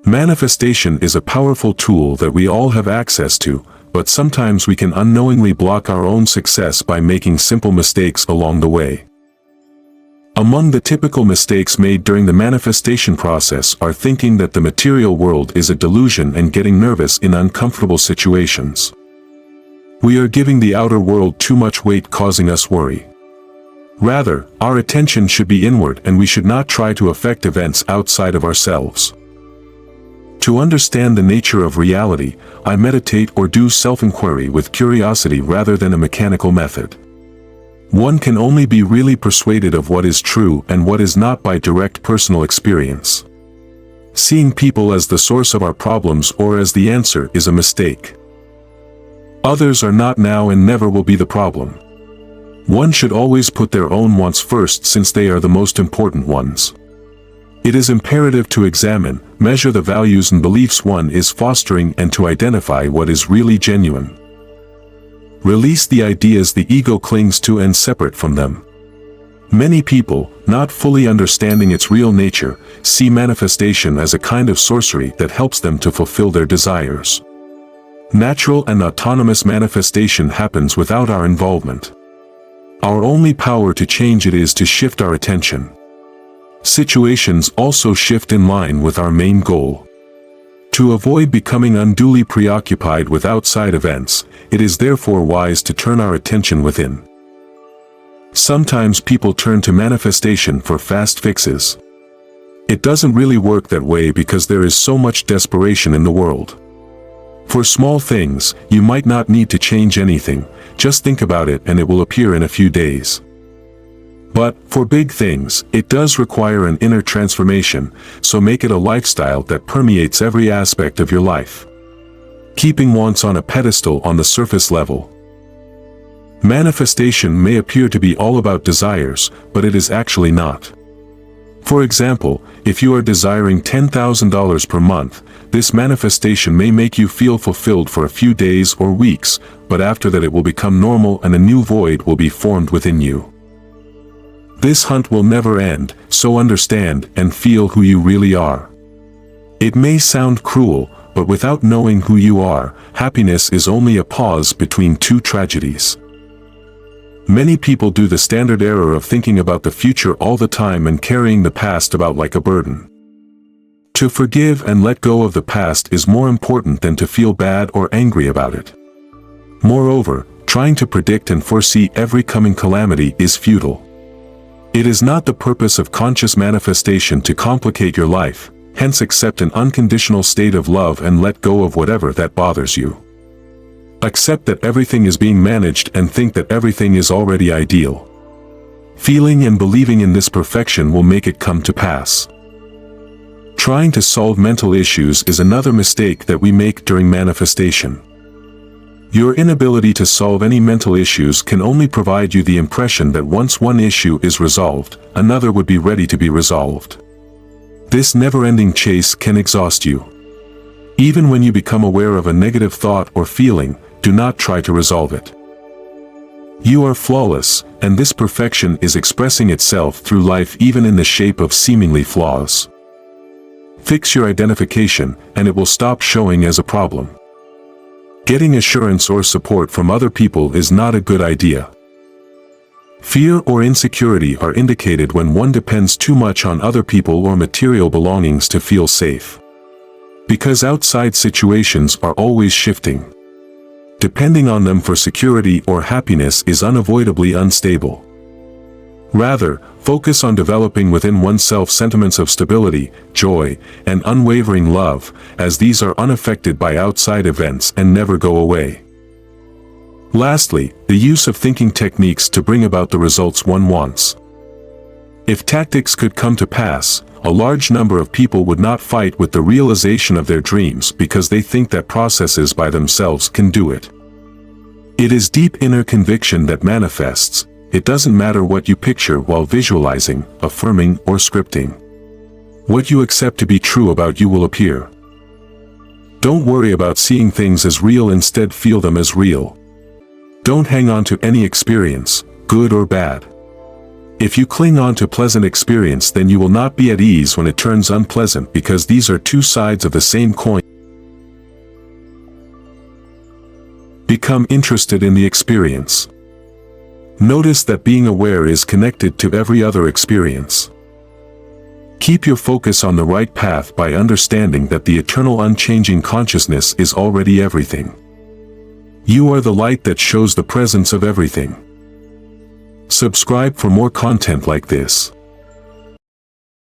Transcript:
Manifestation is a powerful tool that we all have access to, but sometimes we can unknowingly block our own success by making simple mistakes along the way. Among the typical mistakes made during the manifestation process are thinking that the material world is a delusion and getting nervous in uncomfortable situations. We are giving the outer world too much weight, causing us worry. Rather, our attention should be inward and we should not try to affect events outside of ourselves. To understand the nature of reality, I meditate or do self-inquiry with curiosity rather than a mechanical method. One can only be really persuaded of what is true and what is not by direct personal experience. Seeing people as the source of our problems or as the answer is a mistake. Others are not now and never will be the problem. One should always put their own wants first, since they are the most important ones. It is imperative to examine, measure the values and beliefs one is fostering and to identify what is really genuine. Release the ideas the ego clings to and separate from them. Many people, not fully understanding its real nature, see manifestation as a kind of sorcery that helps them to fulfill their desires. Natural and autonomous manifestation happens without our involvement. Our only power to change it is to shift our attention. Situations also shift in line with our main goal. To avoid becoming unduly preoccupied with outside events, it is therefore wise to turn our attention within. Sometimes people turn to manifestation for fast fixes. It doesn't really work that way because there is so much desperation in the world. For small things, you might not need to change anything, just think about it and it will appear in a few days. But, for big things, it does require an inner transformation, so make it a lifestyle that permeates every aspect of your life. Keeping wants on a pedestal on the surface level. Manifestation may appear to be all about desires, but it is actually not. For example, if you are desiring $10,000 per month, this manifestation may make you feel fulfilled for a few days or weeks, but after that it will become normal and a new void will be formed within you. This hunt will never end, so understand and feel who you really are. It may sound cruel, but without knowing who you are, happiness is only a pause between two tragedies. Many people do the standard error of thinking about the future all the time and carrying the past about like a burden. To forgive and let go of the past is more important than to feel bad or angry about it. Moreover, trying to predict and foresee every coming calamity is futile. It is not the purpose of conscious manifestation to complicate your life, hence accept an unconditional state of love and let go of whatever that bothers you. Accept that everything is being managed and think that everything is already ideal. Feeling and believing in this perfection will make it come to pass. Trying to solve mental issues is another mistake that we make during manifestation. Your inability to solve any mental issues can only provide you the impression that once one issue is resolved, another would be ready to be resolved. This never-ending chase can exhaust you. Even when you become aware of a negative thought or feeling, do not try to resolve it. You are flawless, and this perfection is expressing itself through life even in the shape of seemingly flaws. Fix your identification, and it will stop showing as a problem. Getting assurance or support from other people is not a good idea. Fear or insecurity are indicated when one depends too much on other people or material belongings to feel safe. Because outside situations are always shifting. Depending on them for security or happiness is unavoidably unstable. Rather, focus on developing within oneself sentiments of stability, joy, and unwavering love, as these are unaffected by outside events and never go away. Lastly, the use of thinking techniques to bring about the results one wants. If tactics could come to pass, a large number of people would not fight with the realization of their dreams because they think that processes by themselves can do it. It is deep inner conviction that manifests. It doesn't matter what you picture while visualizing, affirming, or scripting. What you accept to be true about you will appear. Don't worry about seeing things as real, instead feel them as real. Don't hang on to any experience, good or bad. If you cling on to pleasant experience, then you will not be at ease when it turns unpleasant, because these are two sides of the same coin. Become interested in the experience. Notice that being aware is connected to every other experience. Keep your focus on the right path by understanding that the eternal unchanging consciousness is already everything. You are the light that shows the presence of everything. Subscribe for more content like this.